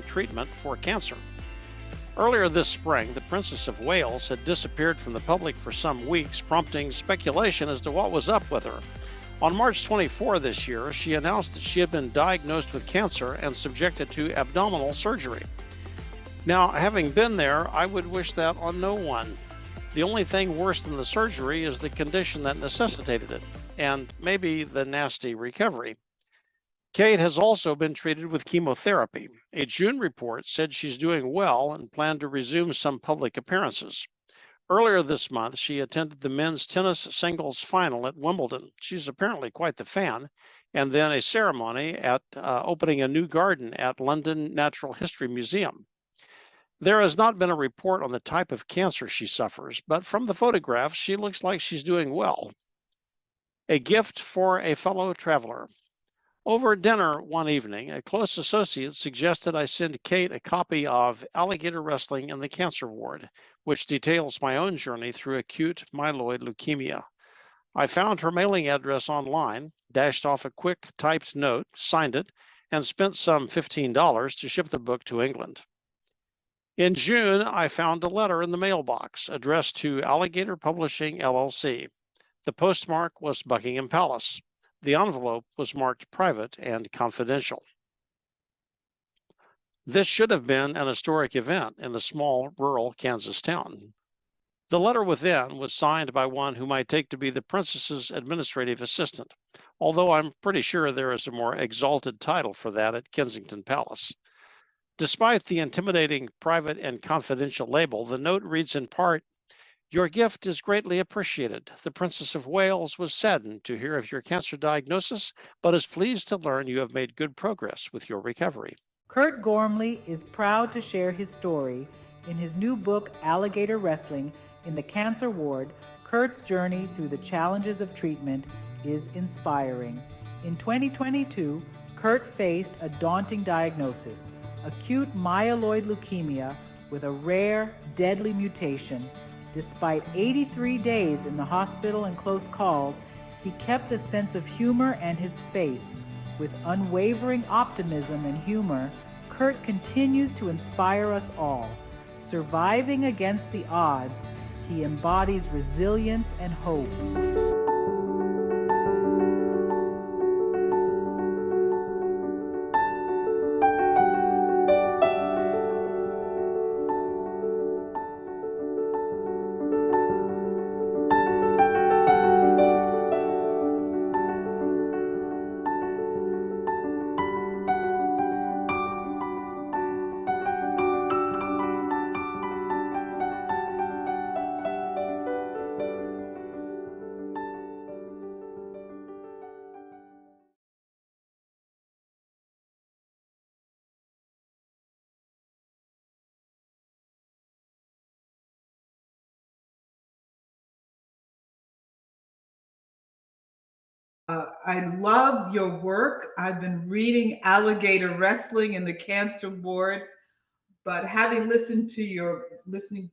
treatment for cancer. Earlier this spring, the Princess of Wales had disappeared from the public for some weeks, prompting speculation as to what was up with her. On March 24 this year, she announced that she had been diagnosed with cancer and subjected to abdominal surgery. Now, having been there, I would wish that on no one. The only thing worse than the surgery is the condition that necessitated it, and maybe the nasty recovery. Kate has also been treated with chemotherapy. A June report said she's doing well and planned to resume some public appearances. Earlier this month, she attended the men's tennis singles final at Wimbledon. She's apparently quite the fan. And then a ceremony at opening a new garden at London Natural History Museum. There has not been a report on the type of cancer she suffers, but from the photographs, she looks like she's doing well. A gift for a fellow traveler. Over dinner one evening, a close associate suggested I send Kate a copy of Alligator Wrestling in the Cancer Ward, which details my own journey through acute myeloid leukemia. I found her mailing address online, dashed off a quick typed note, signed it, and spent some $15 to ship the book to England. In June, I found a letter in the mailbox addressed to Alligator Publishing, LLC. The postmark was Buckingham Palace. The envelope was marked private and confidential. This should have been an historic event in the small rural Kansas town. The letter within was signed by one whom I take to be the princess's administrative assistant, although I'm pretty sure there is a more exalted title for that at Kensington Palace. Despite the intimidating private and confidential label, the note reads in part, "Your gift is greatly appreciated. The Princess of Wales was saddened to hear of your cancer diagnosis, but is pleased to learn you have made good progress with your recovery." Curt Ghormley is proud to share his story in his new book, Alligator Wrestling in the Cancer Ward. Curts Journey through the challenges of treatment is inspiring. In 2022, Curt faced a daunting diagnosis, acute myeloid leukemia with a rare, deadly mutation. Despite 83 days in the hospital and close calls, he kept a sense of humor and his faith. With unwavering optimism and humor, Curt continues to inspire us all. Surviving against the odds, he embodies resilience and hope. I love your work. I've been reading Alligator Wrestling in the Cancer Ward, but having listening to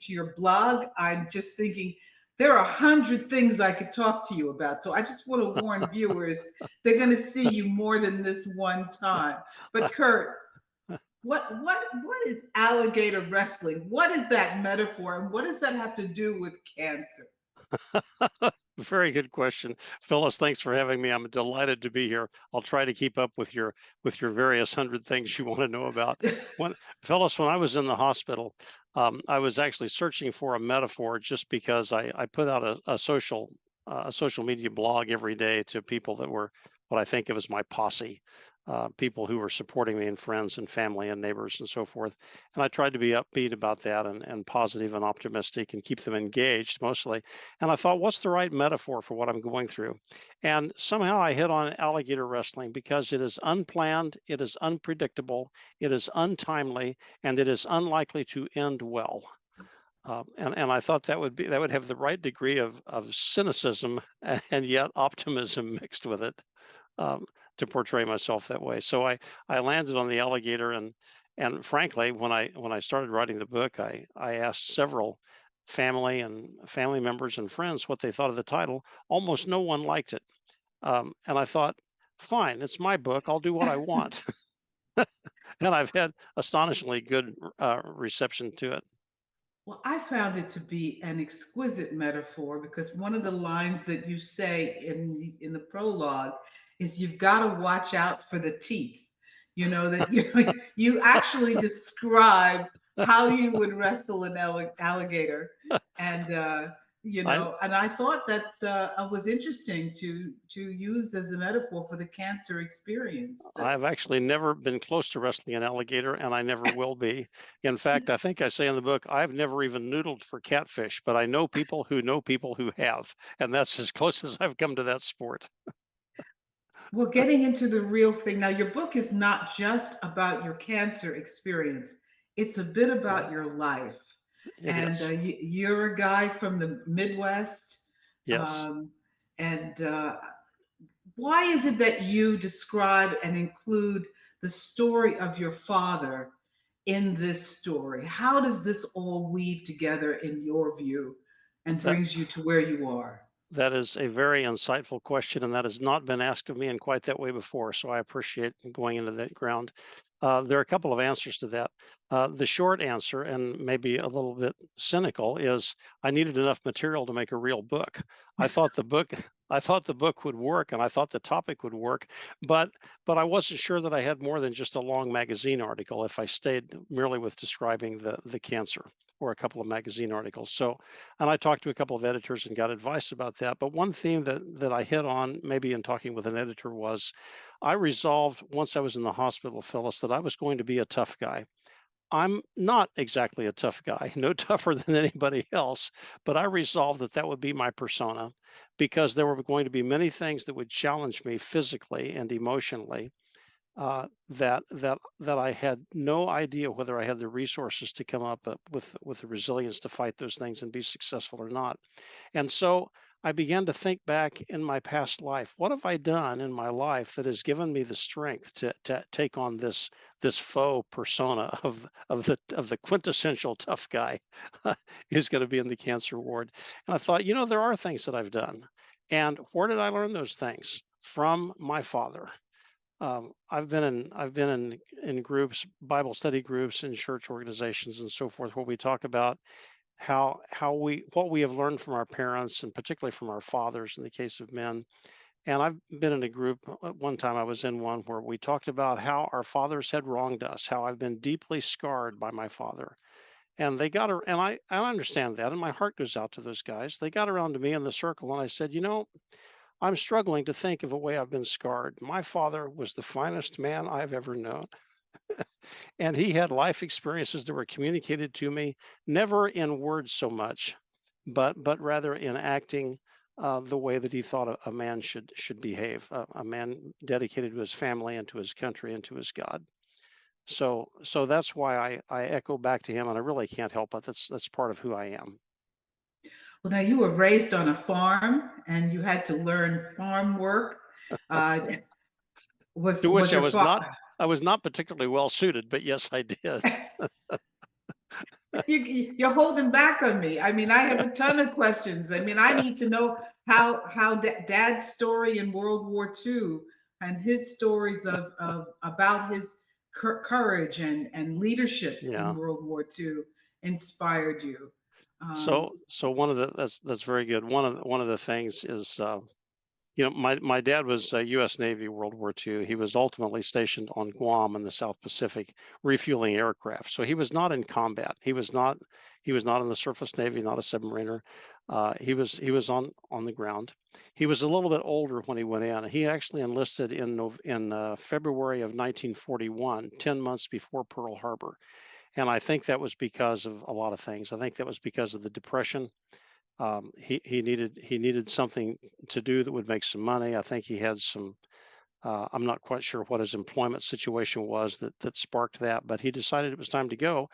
your blog, I'm just thinking there are 100 things I could talk to you about. So I just want to warn viewers they're going to see you more than this one time. But Curt, what is alligator wrestling? What is that metaphor, and what does that have to do with cancer? Very good question. Phyllis, thanks for having me. I'm delighted to be here. I'll try to keep up with your various 100 things you want to know about. Phyllis, when I was in the hospital, I was actually searching for a metaphor just because I put out a social media blog every day to people that were what I think of as my posse. People who were supporting me and friends and family and neighbors and so forth. And I tried to be upbeat about that and positive and optimistic and keep them engaged mostly. And I thought, what's the right metaphor for what I'm going through? And somehow I hit on alligator wrestling because it is unplanned, it is unpredictable, it is untimely, and it is unlikely to end well. And I thought that would have the right degree of cynicism and yet optimism mixed with it. To portray myself that way. So I landed on the alligator, and frankly, when I started writing the book, I asked several family members and friends what they thought of the title. Almost no one liked it. And I thought, fine, it's my book. I'll do what I want. and I've had astonishingly good reception to it. Well, I found it to be an exquisite metaphor because one of the lines that you say in the prologue is you've got to watch out for the teeth. You know that you actually describe how you would wrestle an alligator, and I and I thought that's was interesting to use as a metaphor for the cancer experience. That I've actually never been close to wrestling an alligator, and I never will be. In fact, I think I say in the book, I've never even noodled for catfish, but I know people who have, and that's as close as I've come to that sport. Well, getting into the real thing. Now, your book is not just about your cancer experience, it's a bit Yeah, about your life. it And is. you're a guy from the Midwest. Yes. Um, and why is it that you describe and include the story of your father in this story? How does this all weave together in your view and That brings you to where you are? That is a very insightful question, and that has not been asked of me in quite that way before. So I appreciate going into that ground. There are a couple of answers to that. The short answer, and maybe a little bit cynical, is I needed enough material to make a real book. I thought the book, I thought the book would work, and I thought the topic would work, but but I wasn't sure that I had more than just a long magazine article if I stayed merely with describing the cancer or a couple of magazine articles. So and I talked to a couple of editors and got advice about that. But one theme that I hit on, maybe in talking with an editor, was I resolved once I was in the hospital, Phyllis, that I was going to be a tough guy. I'm not exactly a tough guy, no tougher than anybody else, but I resolved that that would be my persona because there were going to be many things that would challenge me physically and emotionally that I had no idea whether I had the resources to come up with the resilience to fight those things and be successful or not. And so I began to think back in my past life, what have I done in my life that has given me the strength to take on this faux persona of the quintessential tough guy who's going to be in the cancer ward. And I thought, there are things that I've done. And where did I learn those things? From my father. I've been in groups, Bible study groups, and church organizations, and so forth, where we talk about how we what we have learned from our parents, and particularly from our fathers, in the case of men. And I've been in a group. At one time, I was in one where we talked about how our fathers had wronged us, how I've been deeply scarred by my father. And they got, and I understand that, and my heart goes out to those guys. They got around to me in the circle, and I said, I'm struggling to think of a way I've been scarred. My father was the finest man I've ever known, and he had life experiences that were communicated to me, never in words so much, but rather in acting the way that he thought a man should behave, a man dedicated to his family and to his country and to his God. So that's why I echo back to him, and I really can't help it. That's part of who I am. Well, now you were raised on a farm and you had to learn farm work. Uh, To was which your father? I was not particularly well suited, but yes, I did. You're holding back on me. I mean, I have a ton of questions. I mean, I need to know how Dad's story in World War II and his stories of about his courage and leadership in Yeah. World War II inspired you. Um, So one of the that's very good. One of the things is my dad was U.S. Navy World War II. He was ultimately stationed on Guam in the South Pacific, refueling aircraft. So he was not in combat. He was not in the surface Navy, not a submariner. He was on the ground. He was a little bit older when he went in. He actually enlisted in February of 1941, 10 months before Pearl Harbor. And I think that was because of a lot of things. I think that was because of the Depression. He needed something to do that would make some money. I think he had some. I'm not quite sure what his employment situation was that sparked that, but he decided it was time to go.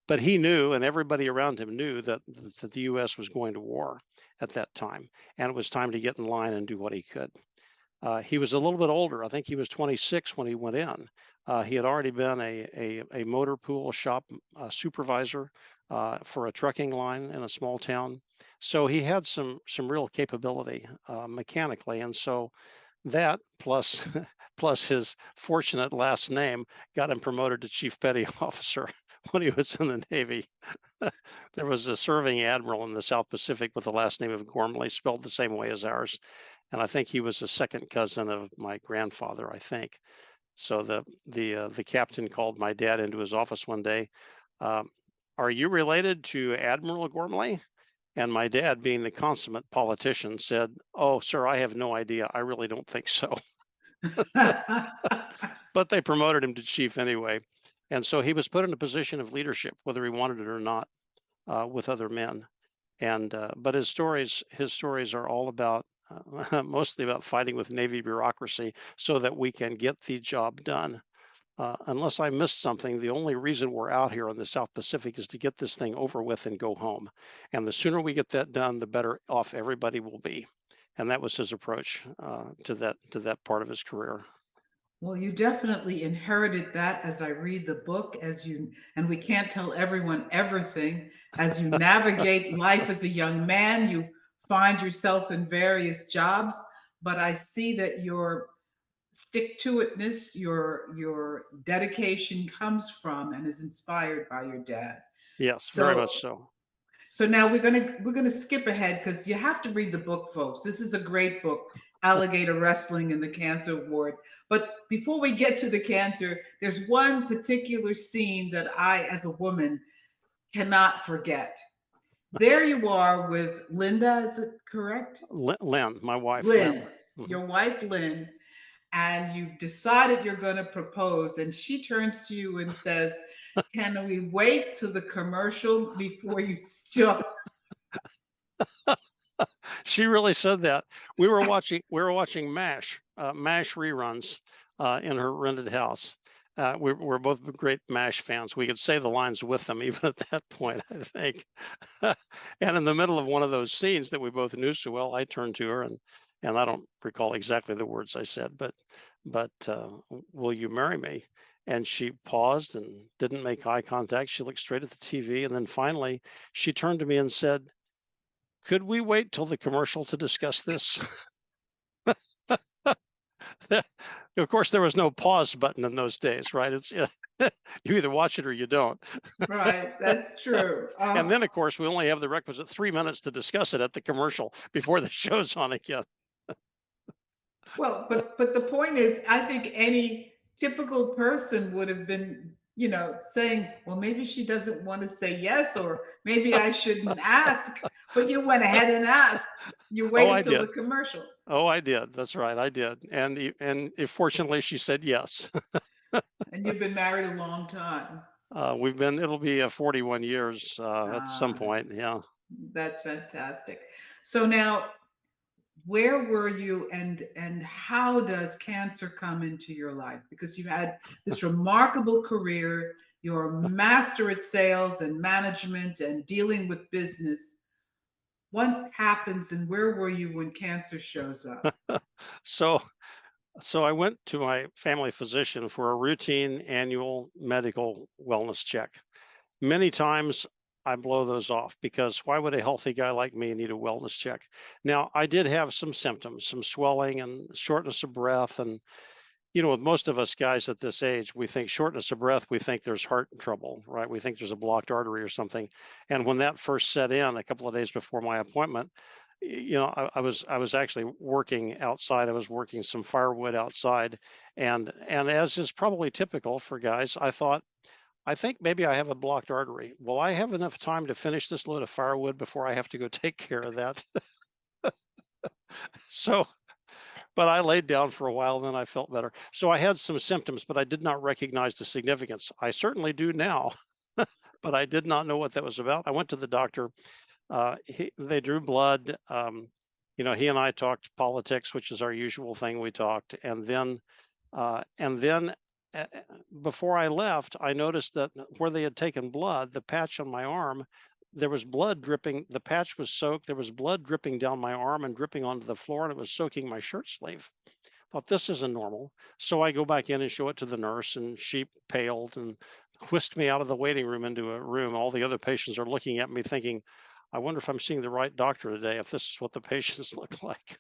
But he knew, and everybody around him knew that the U.S. was going to war at that time, and it was time to get in line and do what he could. He was a little bit older. I think he was 26 when he went in. He had already been a motor pool shop supervisor for a trucking line in a small town. So he had some real capability mechanically. And so That plus plus his fortunate last name got him promoted to chief petty officer when he was in the Navy. There was a serving admiral in the South Pacific with the last name of Gormley, spelled the same way as ours, and I think he was a second cousin of my grandfather, I think. So the captain called my dad into his office one day. Um, "Are you related to Admiral Gormley?" And my dad, being the consummate politician, said, "Oh, sir, I have no idea. I really don't think so." But they promoted him to chief anyway. And so he was put in a position of leadership, whether he wanted it or not, with other men. And but his stories are all about mostly about fighting with Navy bureaucracy so that we can get the job done. Unless I missed something, the only reason we're out here in the South Pacific is to get this thing over with and go home. And the sooner we get that done, the better off everybody will be. And that was his approach to that part of his career. Well, you definitely inherited that as I read the book, and we can't tell everyone everything. As you navigate life as a young man, you find yourself in various jobs, but I see that your stick to itness, your dedication comes from and is inspired by your dad. Yes, very So much so. so now we're gonna skip ahead because you have to read the book, folks. This is a great book, Alligator Wrestling and the Cancer Ward. But before we get to the cancer, there's one particular scene that I, as a woman, cannot forget. There you are with Linda, is it correct? Lynn, my wife, Lynn. Lynn, Mhm. your wife Lynn, and you've decided you're going to propose, and she turns to you and says, "Can we wait to the commercial before you start?" She really said that. We were watching MASH reruns in her rented house. We're both great MASH fans. We could say the lines with them even at that point, I think. And in the middle of one of those scenes that we both knew so well, I turned to her and I don't recall exactly the words I said, but will you marry me? And she paused and didn't make eye contact. She looked straight at the TV, and then finally she turned to me and said, "Could we wait till the commercial to discuss this?" Of course, there was no pause button in those days, right? It's you either watch it or you don't. Right, that's true. And then, of course, we only have the requisite 3 minutes to discuss it at the commercial before the show's on again. Well, but the point is, I think any typical person would have been, saying, well, maybe she doesn't want to say yes, or maybe I shouldn't ask. But you went ahead and asked. You Oh, waited I till the did. commercial. Oh, I did. That's right. I did. And fortunately, she said yes. And you've been married a long time. It'll be 41 years at some Ah, point. Yeah. that's fantastic. So now, where were you, and how does cancer come into your life? Because you had this remarkable career, you're a master at sales and management and dealing with business. What happens, and where were you when cancer shows up? So So I went to my family physician for a routine annual medical wellness check. Many times I blow those off because why would a healthy guy like me need a wellness check? Now, I did have some symptoms, some swelling and shortness of breath. And, with most of us guys at this age, we think shortness of breath, we think there's heart trouble, right? We think there's a blocked artery or something. And when that first set in a couple of days before my appointment, I was actually working outside. I was working some firewood outside, and as is probably typical for guys, I think maybe I have a blocked artery. Will I have enough time to finish this load of firewood before I have to go take care of that? So, but I laid down for a while, then I felt better. So I had some symptoms, but I did not recognize the significance. I certainly do now, but I did not know what that was about. I went to the doctor. They drew blood. He and I talked politics, which is our usual thing. We talked, and then uh, before I left, I noticed that where they had taken blood, the patch on my arm, there was blood dripping. The patch was soaked. There was blood dripping down my arm and dripping onto the floor, and it was soaking my shirt sleeve. Thought this isn't normal. So I go back in and show it to the nurse, and she paled and whisked me out of the waiting room into a room. All the other patients are looking at me thinking, I wonder if I'm seeing the right doctor today, if this is what the patients look like.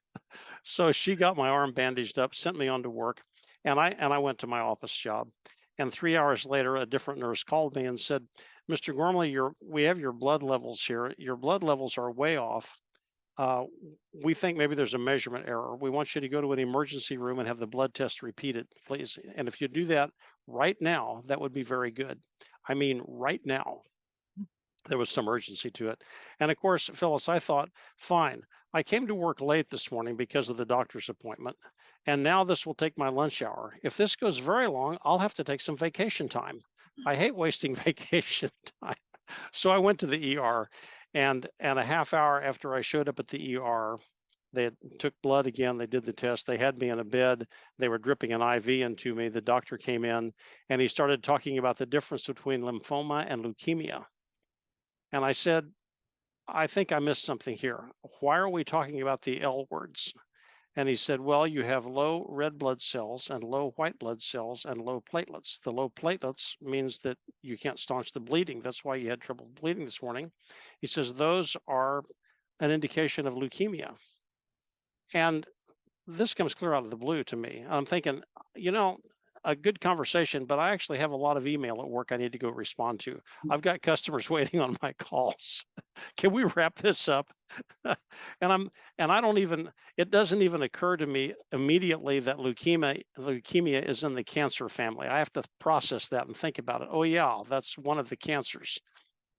So she got my arm bandaged up, sent me on to work, and I went to my office job. And 3 hours later, a different nurse called me and said, "Mr. Gormley, we have your blood levels here. Your blood levels are way off. Uh, we think maybe there's a measurement error. We want you to go to an emergency room and have the blood test repeated, please. And if you do that right now, that would be very good. I mean, right now." There was some urgency to it. And of course, Phyllis, I thought, fine. I came to work late this morning because of the doctor's appointment. And now this will take my lunch hour. If this goes very long, I'll have to take some vacation time. I hate wasting vacation time. So I went to the ER, and a half hour after I showed up at the ER, they took blood again. They did the test. They had me in a bed. They were dripping an IV into me. The doctor came in and he started talking about the difference between lymphoma and leukemia. And I said, "I think I missed something here. Why are we talking about the L words?" And he said, "Well, you have low red blood cells and low white blood cells and low platelets. The low platelets means that you can't staunch the bleeding. That's why you had trouble bleeding this morning." He says, "Those are an indication of leukemia." And this comes clear out of the blue to me. I'm thinking, you know, a good conversation, but I actually have a lot of email at work I need to go respond to. I've got customers waiting on my calls. Can we wrap this up? and I don't even, it doesn't even occur to me immediately that leukemia is in the cancer family. I have to process that and think about it. Oh yeah, that's one of the cancers.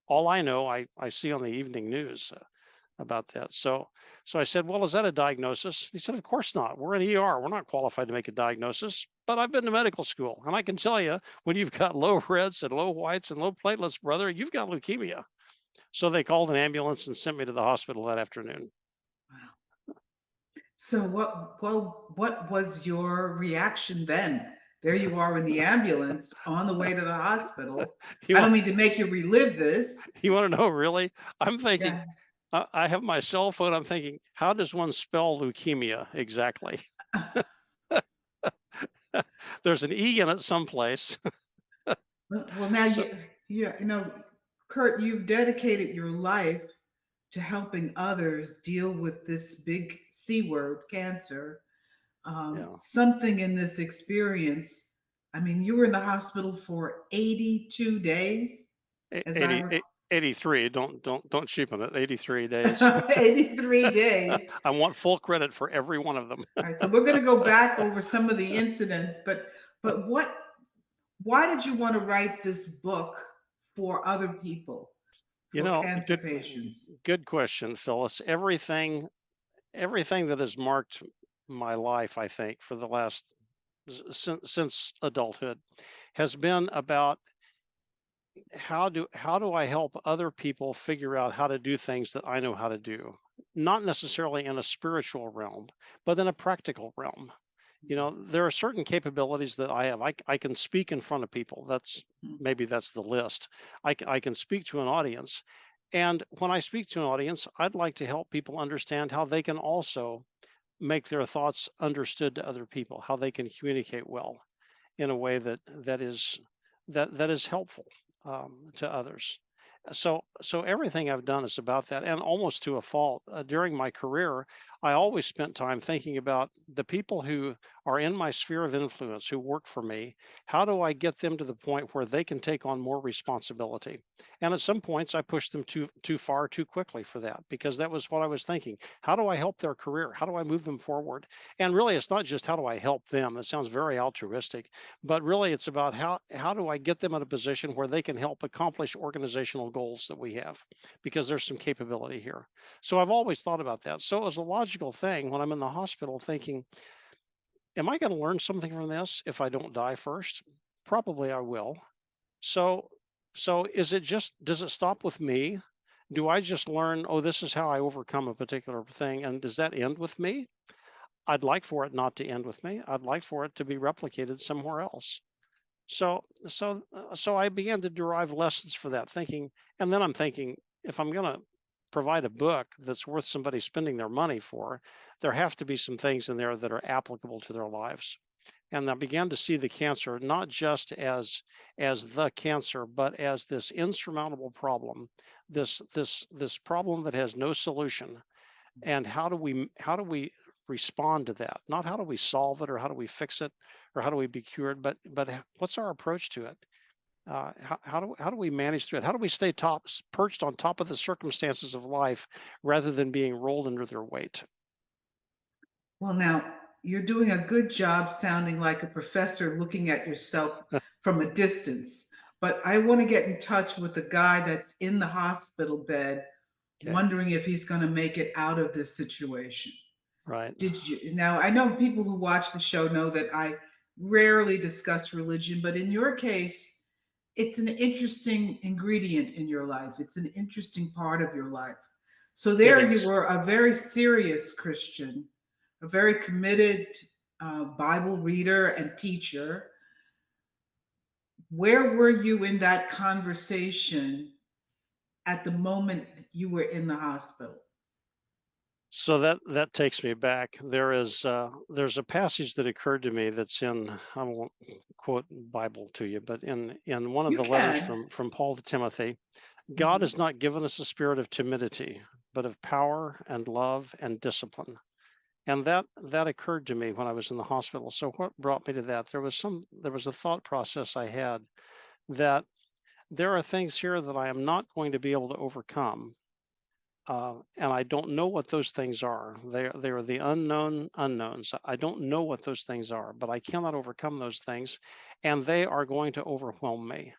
All I know, I see on the evening news about that. So I said, "Well, is that a diagnosis?" He said, "Of course not. We're an ER. We're not qualified to make a diagnosis. But I've been to medical school, and I can tell you, when you've got low reds and low whites and low platelets, brother, you've got leukemia." So they called an ambulance and sent me to the hospital that afternoon. Wow. So what was your reaction then? There you are in the ambulance on the way to the hospital. You I want don't mean to make you relive this. you want to know really? I'm thinking, Yeah. I have my cell phone. I'm thinking, how does one spell leukemia exactly? There's an E in it someplace. Well, now So you know, Curt, you've dedicated your life to helping others deal with this big C word, cancer. yeah, Something in this experience. I mean, you were in the hospital for 82 days, as I 80, recall. 83. Don't cheapen it. 83 days. 83 days. I want full credit for every one of them. All right, so we're going to go back over some of the incidents, but why did you want to write this book for other people, You for know, cancer patients? good question, Phyllis. Everything that has marked my life, I think, for the last since adulthood, has been about how do I help other people figure out how to do things that I know how to do, not necessarily in a spiritual realm, but in a practical realm. There are certain capabilities that I have. I can speak in front of people. Maybe that's the list. I can speak to an audience. And when I speak to an audience, I'd like to help people understand how they can also make their thoughts understood to other people, how they can communicate well in a way that is helpful to others. So everything I've done is about that, and almost to a fault. During my career, I always spent time thinking about the people who are in my sphere of influence, who work for me. How do I get them to the point where they can take on more responsibility? And at some points, I pushed them too far, too quickly for that, because that was what I was thinking. How do I help their career? How do I move them forward? And really, it's not just how do I help them. It sounds very altruistic, but really, it's about how do I get them in a position where they can help accomplish organizational goals that we have, because there's some capability here. So I've always thought about that. So it was a logical thing when I'm in the hospital thinking, am I going to learn something from this if I don't die first? Probably I will. So does it stop with me? Do I just learn, oh, this is how I overcome a particular thing, and does that end with me? I'd like for it not to end with me. I'd like for it to be replicated somewhere else. So I began to derive lessons for that thinking, and then I'm thinking, if I'm going to provide a book that's worth somebody spending their money for, there have to be some things in there that are applicable to their lives. And I began to see the cancer not just as the cancer, but as this insurmountable problem, this problem that has no solution. And how do we respond to that? Not how do we solve it or how do we fix it or how do we be cured, but what's our approach to it? How do we manage through it? How do we stay perched on top of the circumstances of life rather than being rolled under their weight? Well, now you're doing a good job sounding like a professor looking at yourself from a distance. But I want to get in touch with the guy that's in the hospital bed, Okay, wondering if he's going to make it out of this situation. right. Did you? Now, I know people who watch the show know that I rarely discuss religion, but in your case, it's an interesting ingredient in your life. It's an interesting part of your life. So It there you is. were, a very serious Christian, a very committed Bible reader and teacher. Where were you in that conversation at the moment you were in the hospital? So that takes me back. There's a passage that occurred to me that's in, I won't quote Bible to you, but in one of You the letters can. from Paul to Timothy, God Mhm. has not given us a spirit of timidity, but of power and love and discipline. And that occurred to me when I was in the hospital. So what brought me to that? There was a thought process I had that there are things here that I am not going to be able to overcome. And I don't know what those things are. They are the unknown unknowns. I don't know what those things are, but I cannot overcome those things, and they are going to overwhelm me.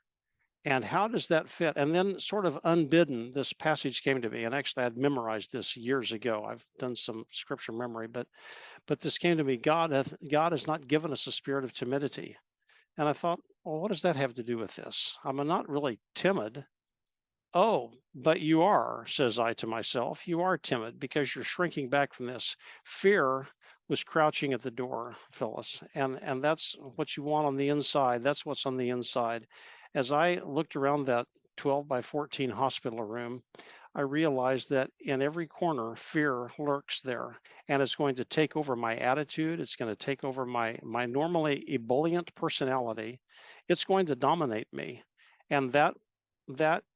And how does that fit? And then, sort of unbidden, this passage came to me. And actually, I'd memorized this years ago. I've done some scripture memory, but this came to me. God has not given us a spirit of timidity. And I thought, well, what does that have to do with this? I'm not really timid. Oh, but you are, says I to myself. You are timid because you're shrinking back from this. Fear was crouching at the door, Phyllis. And that's what you want on the inside. That's what's on the inside. As I looked around that 12 by 14 hospital room, I realized that in every corner, fear lurks there. And it's going to take over my attitude. It's going to take over my normally ebullient personality. It's going to dominate me. And that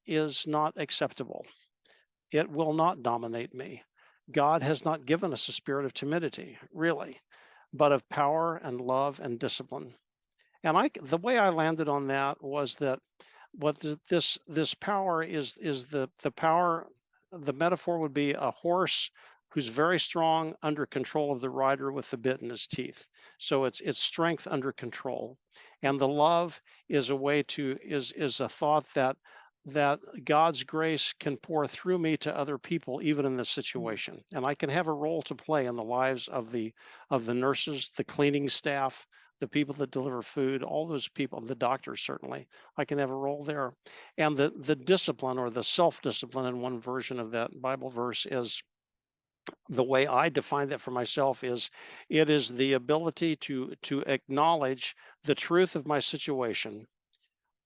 is not acceptable. It will not dominate me. God has not given us a spirit of timidity, really, but of power and love and discipline. And the way I landed on that was that this power is the power. The metaphor would be a horse who's very strong under control of the rider with the bit in his teeth. So it's strength under control, and the love is a way to is a thought that God's grace can pour through me to other people, even in this situation, and I can have a role to play in the lives of the nurses, the cleaning staff, the people that deliver food, all those people, the doctors certainly. I can have a role there. And the discipline or the self-discipline in one version of that Bible verse is the way I define that for myself is it is the ability to acknowledge the truth of my situation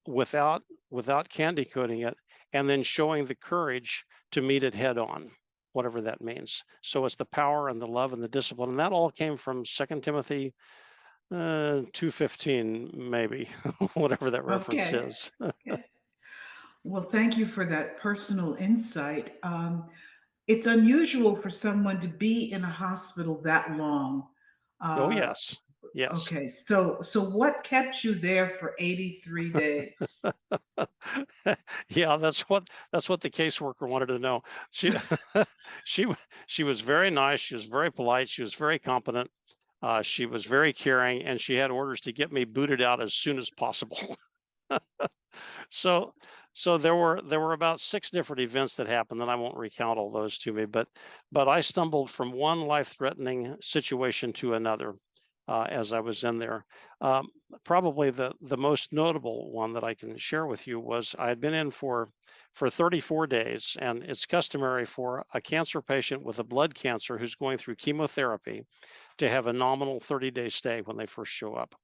without candy coating it and then showing the courage to meet it head on, whatever that means. So it's the power and the love and the discipline. And that all came from 2 Timothy 2:15 maybe, whatever that reference Okay. is. Okay. Well, thank you for that personal insight. It's unusual for someone to be in a hospital that long. Oh, Uh, yes. Yes. okay, so what kept you there for 83 days? Yeah, that's what the caseworker wanted to know. She she she was very nice, she was very polite, she was very competent, she was very caring, and she had orders to get me booted out as soon as possible. So there were about 6 different events that happened, and I won't recount all those to me, but I stumbled from one life-threatening situation to another, as I was in there. Um, Probably the most notable one that I can share with you was I had been in for 34 days, and it's customary for a cancer patient with a blood cancer who's going through chemotherapy to have a nominal 30-day stay when they first show up.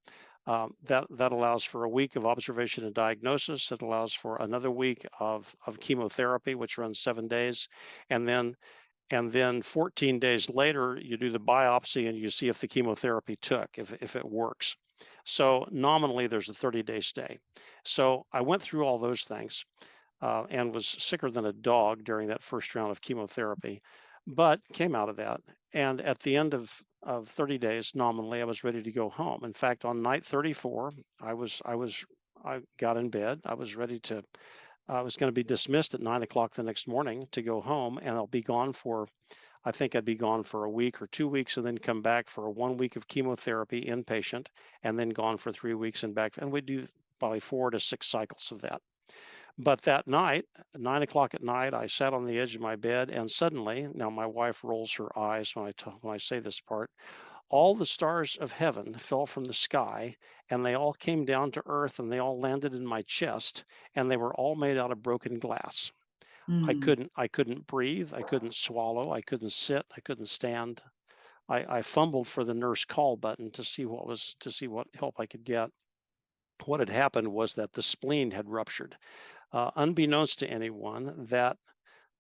That allows for a week of observation and diagnosis. It allows for another week of chemotherapy, which runs 7 days, and then 14 days later, you do the biopsy and you see if the chemotherapy took, if it works. So nominally, there's a 30-day stay. So I went through all those things and was sicker than a dog during that first round of chemotherapy, but came out of that. And at the end of of 30 days nominally, I was ready to go home. In fact, on night 34, I got in bed. I was ready to. I was going to be dismissed at 9 o'clock the next morning to go home, and I'll be gone for. I think I'd be gone for a week or 2 weeks, and then come back for a 1 week of chemotherapy inpatient, and then gone for 3 weeks and back. And we do probably 4 to 6 cycles of that. But that night, 9 o'clock at night, I sat on the edge of my bed, and suddenly, now my wife rolls her eyes when I say this part, all the stars of heaven fell from the sky, and they all came down to earth, and they all landed in my chest, and they were all made out of broken glass. Mm. I couldn't breathe, I couldn't swallow, I couldn't sit, I couldn't stand. I fumbled for the nurse call button to see what help I could get. What had happened was that the spleen had ruptured. Unbeknownst to anyone, that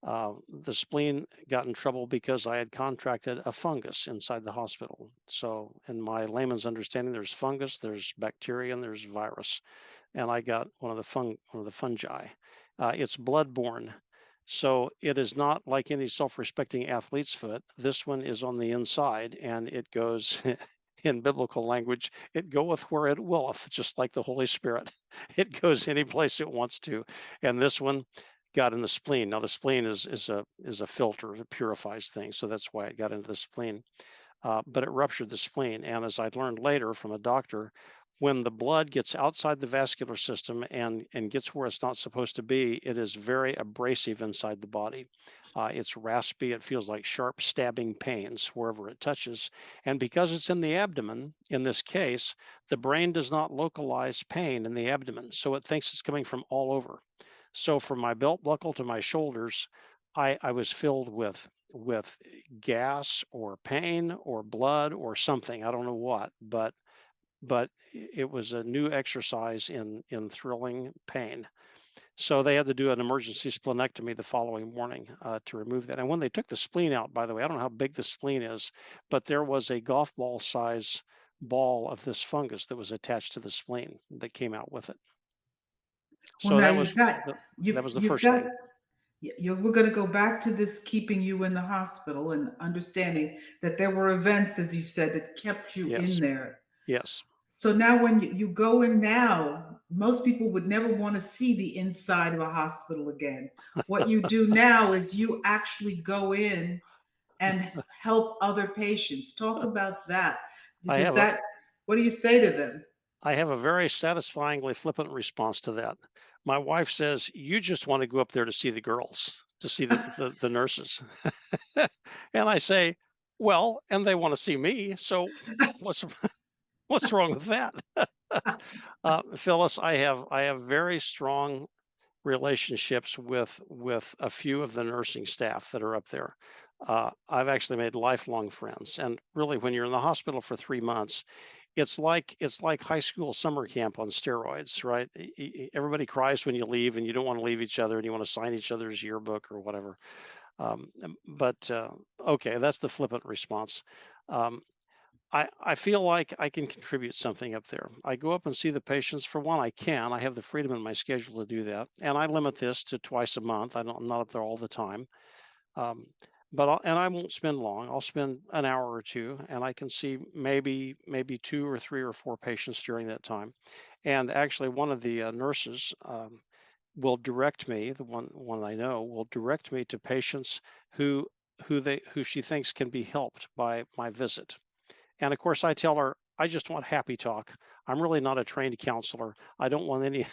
the spleen got in trouble because I had contracted a fungus inside the hospital. So, in my layman's understanding, there's fungus, there's bacteria, and there's virus, and I got one of the fungi. It's bloodborne, so it is not like any self-respecting athlete's foot. This one is on the inside, and it goes. In biblical language, it goeth where it willeth, just like the Holy Spirit. It goes any place it wants to. And this one got in the spleen. Now the spleen is a filter that purifies things, so that's why it got into the spleen. But it ruptured the spleen, and as I'd learned later from a doctor, when the blood gets outside the vascular system and gets where it's not supposed to be, it is very abrasive inside the body. It's raspy. It feels like sharp stabbing pains wherever it touches. And because it's in the abdomen, in this case, the brain does not localize pain in the abdomen, so it thinks it's coming from all over. So from my belt buckle to my shoulders, I was filled with gas or pain or blood or something. I don't know what, but it was a new exercise in thrilling pain. So they had to do an emergency splenectomy the following morning to remove that. And when they took the spleen out, by the way, I don't know how big the spleen is, but there was a golf ball size ball of this fungus that was attached to the spleen that came out with it. Well, So now that was the you've first got thing. we're going to go back to this keeping you in the hospital and understanding that there were events, as you said, that kept you in Yes, there. yes. So now, when you go in now, most people would never want to see the inside of a hospital again. What you do now is you actually go in and help other patients. Talk about that. I Does have a that, what do you say to them? I have a very satisfyingly flippant response to that. My wife says, "You just want to go up there to see the girls, to see the nurses." And I say, "Well, and they want to see me, so what's what's wrong with that?" Phyllis, I have very strong relationships with a few of the nursing staff that are up there. I've actually made lifelong friends, and really, when you're in the hospital for 3 months, it's like high school summer camp on steroids, right? Everybody cries when you leave, and you don't want to leave each other, and you want to sign each other's yearbook or whatever. But okay, that's the flippant response. Um, I feel like I can contribute something up there. I go up and see the patients. For one, I can. I have the freedom in my schedule to do that, and I limit this to twice a month. I'm not up there all the time, um, and I won't spend long. I'll spend an hour or two, and I can see maybe two or three or four patients during that time. And actually, one of the nurses will direct me. The one I know will direct me to patients who who she thinks can be helped by my visit. And of course, I tell her, I just want happy talk. I'm really not a trained counselor. I don't want any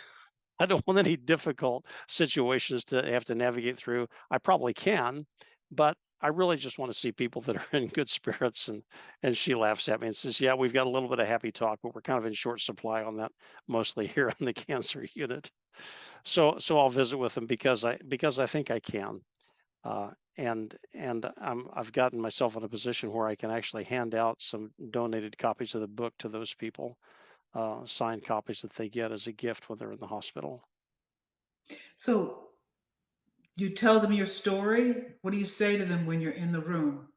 I don't want any difficult situations to have to navigate through. I probably can, but I really just want to see people that are in good spirits. And she laughs at me and says, "Yeah, we've got a little bit of happy talk, but we're kind of in short supply on that, mostly here in the cancer unit." So I'll visit with them because I think I can. I've gotten myself in a position where I can actually hand out some donated copies of the book to those people, signed copies that they get as a gift when they're in the hospital. So you tell them your story. What do you say to them when you're in the room?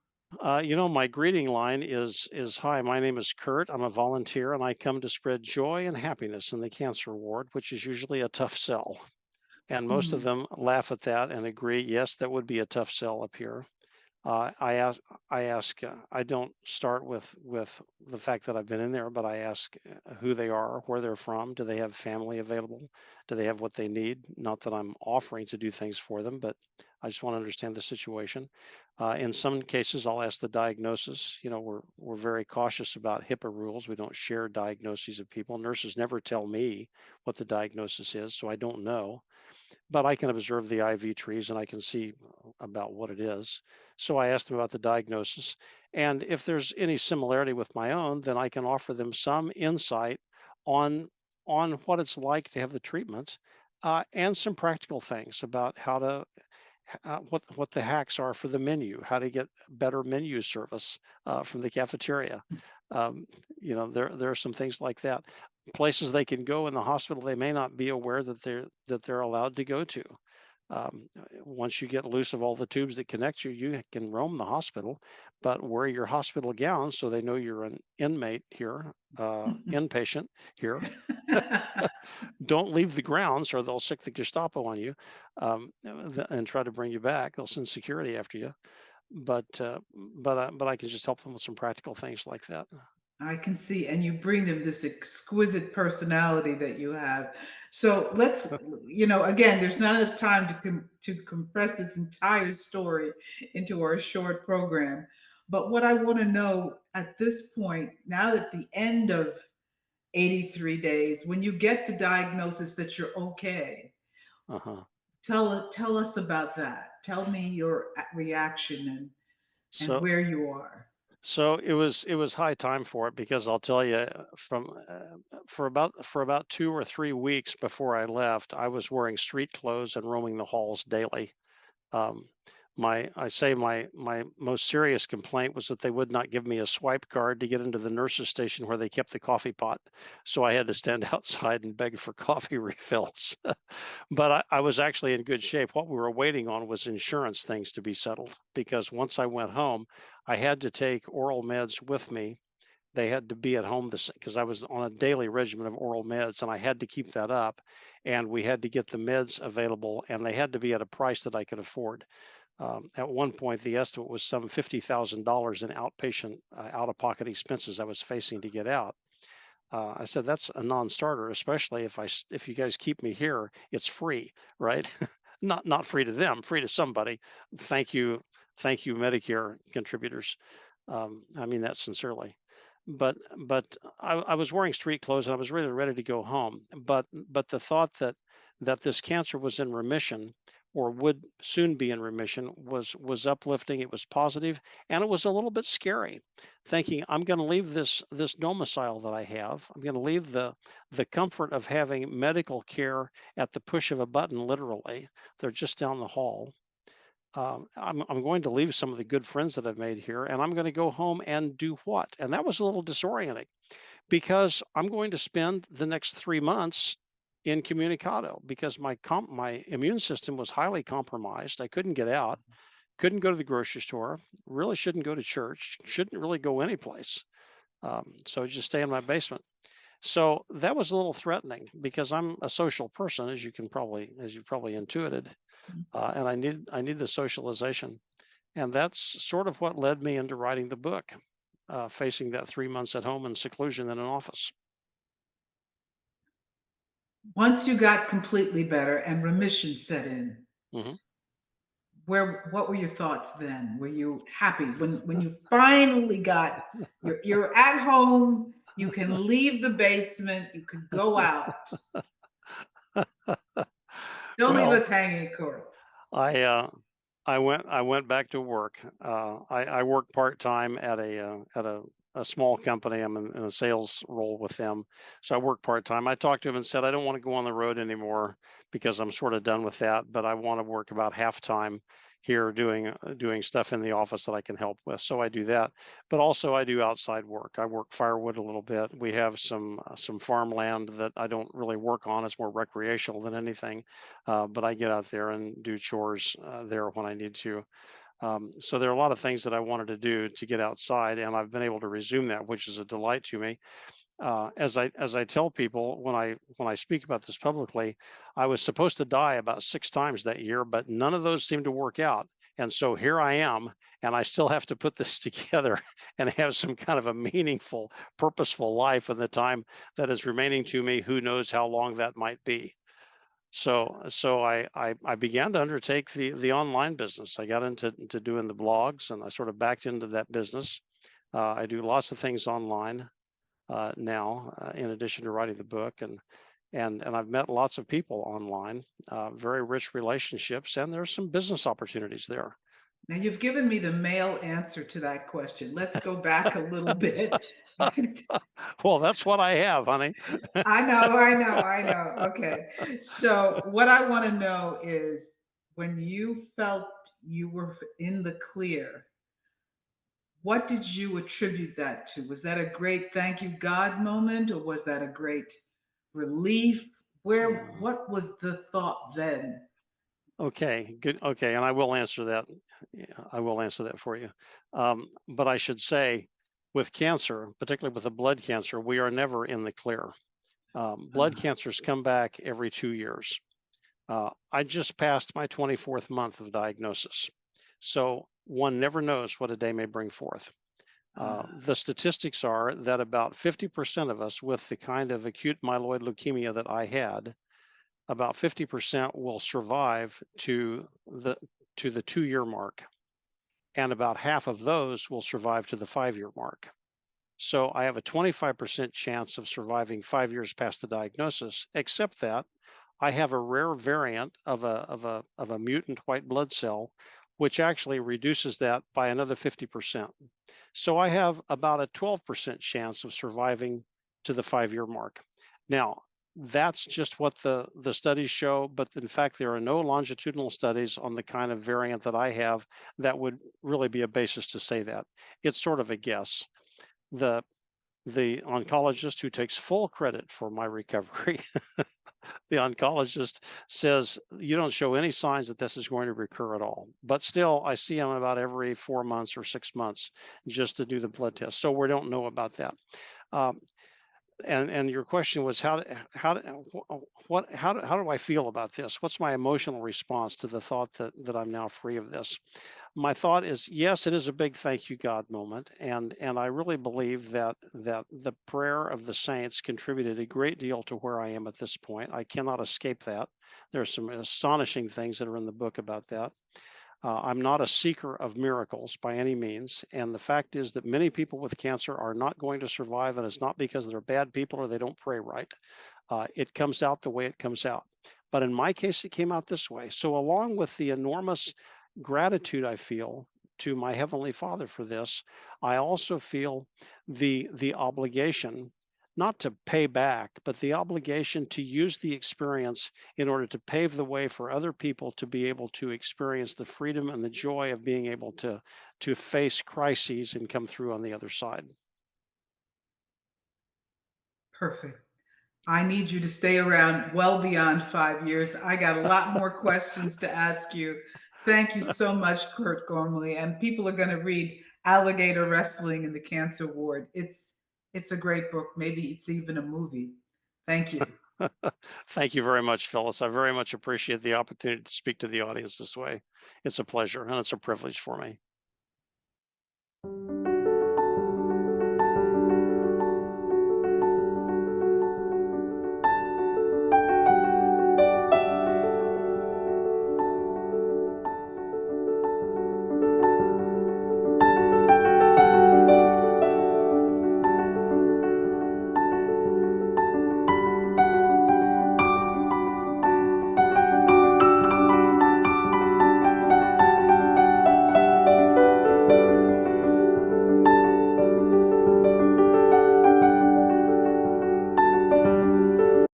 My greeting line is "Hi, my name is Curt. I'm a volunteer, and I come to spread joy and happiness in the cancer ward," which is usually a tough sell. And most of Hmm. them laugh at that and agree, yes, that would be a tough sell up here. I ask, I don't start with the fact that I've been in there, but I ask who they are, where they're from, do they have family available, do they have what they need? Not that I'm offering to do things for them, but I just want to understand the situation. In some cases, I'll ask the diagnosis. You know, we're very cautious about HIPAA rules. We don't share diagnoses of people. Nurses never tell me what the diagnosis is, so I don't know, but I can observe the IV trees and I can see about what it is. So I asked them about the diagnosis. And if there's any similarity with my own, then I can offer them some insight on what it's like to have the treatment, and some practical things about how to what the hacks are for the menu, how to get better menu service from the cafeteria. Um, you know, there are some things like that. Places they can go in the hospital they may not be aware that they're allowed to go to. Once you get loose of all the tubes that connect you, you can roam the hospital, but wear your hospital gown so they know you're an inmate here, inpatient here. Don't leave the grounds or they'll sick the Gestapo on you, and try to bring you back. They'll send security after you. But I can just help them with some practical things like that. I can see, and you bring them this exquisite personality that you have. So let's, again, there's not enough time to compress this entire story into our short program. But what I want to know at this point, now at the end of 83 days, when you get the diagnosis that you're okay, Uh-huh. tell us about that. Tell me your reaction and So where you are. it was high time for it because I'll tell you from for about 2 or 3 weeks before I left, I was wearing street clothes and roaming the halls daily. Um, my most serious complaint was that they would not give me a swipe card to get into the nurses station where they kept the coffee pot. So I had to stand outside and beg for coffee refills. But I was actually in good shape. What we were waiting on was insurance things to be settled because once I went home, I had to take oral meds with me. They had to be at home because I was on a daily regimen of oral meds and I had to keep that up. And we had to get the meds available and they had to be at a price that I could afford. At one point, the estimate was some $50,000 in outpatient, out-of-pocket expenses I was facing to get out. I said that's a non-starter, especially if you guys keep me here, it's free, right? Not free to them, free to somebody. Thank you, thank you, Medicare contributors. I mean that sincerely. But I was wearing street clothes and I was really ready to go home. But the thought that this cancer was in remission or would soon be in remission was uplifting. It was positive, and it was a little bit scary thinking I'm going to leave this domicile that I have. I'm going to leave the comfort of having medical care at the push of a button. Literally, they're just down the hall. I'm going to leave some of the good friends that I've made here, and I'm going to go home and do what? And that was a little disorienting because I'm going to spend the next 3 months incommunicado because my immune system was highly compromised. I couldn't get out, couldn't go to the grocery store, really shouldn't go to church, shouldn't really go anyplace. So I just stay in my basement. So that was a little threatening because I'm a social person, as you've probably intuited, and I need the socialization, and that's sort of what led me into writing the book, facing that 3 months at home in seclusion in an office. Once you got completely better and remission set in, Hmm. what were your thoughts then? Were you happy when you finally got you're at home, you can leave the basement, you could go out. Don't leave Well, us hanging, Curt. I uh, I went back to work. I work part time at a small company. I'm in a sales role with them, so I work part time. I talked to him and said I don't want to go on the road anymore because I'm sort of done with that. But I want to work about half time here, doing stuff in the office that I can help with. So I do that, but also I do outside work. I work firewood a little bit. We have some farmland that I don't really work on. It's more recreational than anything, but I get out there and do chores there when I need to. So there are a lot of things that I wanted to do to get outside, and I've been able to resume that, which is a delight to me. As I tell people when I speak about this publicly, I was supposed to die about 6 times that year, but none of those seemed to work out. And so here I am, and I still have to put this together and have some kind of a meaningful, purposeful life in the time that is remaining to me. Who knows how long that might be? So I began to undertake the online business. I got into doing the blogs, and I sort of backed into that business. I do lots of things online now, in addition to writing the book, and I've met lots of people online, very rich relationships, and there's some business opportunities there. Now, you've given me the male answer to that question. Let's go back a little bit. Well, that's what I have, honey. I know. Okay. So, what I want to know is when you felt you were in the clear, what did you attribute that to? Was that a great thank you, God moment, or was that a great relief? Mm. What was the thought then? Okay, good. Okay, and I will answer that. Yeah, I will answer that for you. But I should say, with cancer, particularly with a blood cancer, we are never in the clear. Blood Uh, cancers come back every 2 years. I just passed my 24th month of diagnosis. So one never knows what a day may bring forth. uh, The statistics are that about 50% of us with the kind of acute myeloid leukemia that I had, about 50% will survive to the 2 year mark, and about half of those will survive to the 5 year mark. So I have a 25% chance of surviving 5 years past the diagnosis, except that I have a rare variant of a mutant white blood cell, which actually reduces that by another 50%. So I have about a 12% chance of surviving to the 5 year mark. Now, that's just what the studies show, but in fact, there are no longitudinal studies on the kind of variant that I have that would really be a basis to say that. It's sort of a guess. The the oncologist who takes full credit for my recovery, the oncologist says you don't show any signs that this is going to recur at all. But still, I see him about every 4 months or 6 months just to do the blood test. So we don't know about that. Um, and your question was how do I feel about this? What's my emotional response to the thought that I'm now free of this? My thought is, yes, it is a big thank you God moment, and I really believe that the prayer of the saints contributed a great deal to where I am at this point. I cannot escape that. There's some astonishing things that are in the book about that. I'm not a seeker of miracles by any means. And the fact is that many people with cancer are not going to survive, and it's not because they're bad people or they don't pray right. It comes out the way it comes out. But in my case, it came out this way. So, along with the enormous gratitude I feel to my Heavenly Father for this, I also feel the obligation not to pay back, but the obligation to use the experience in order to pave the way for other people to be able to experience the freedom and the joy of being able to face crises and come through on the other side. Perfect. I need you to stay around well beyond 5 years. I got a lot more questions to ask you. Thank you so much, Curt Ghormley. And people are going to read Alligator Wrestling in the Cancer Ward. It's a great book. Maybe it's even a movie. Thank you. Thank you very much, Phyllis. I very much appreciate the opportunity to speak to the audience this way. It's a pleasure and it's a privilege for me.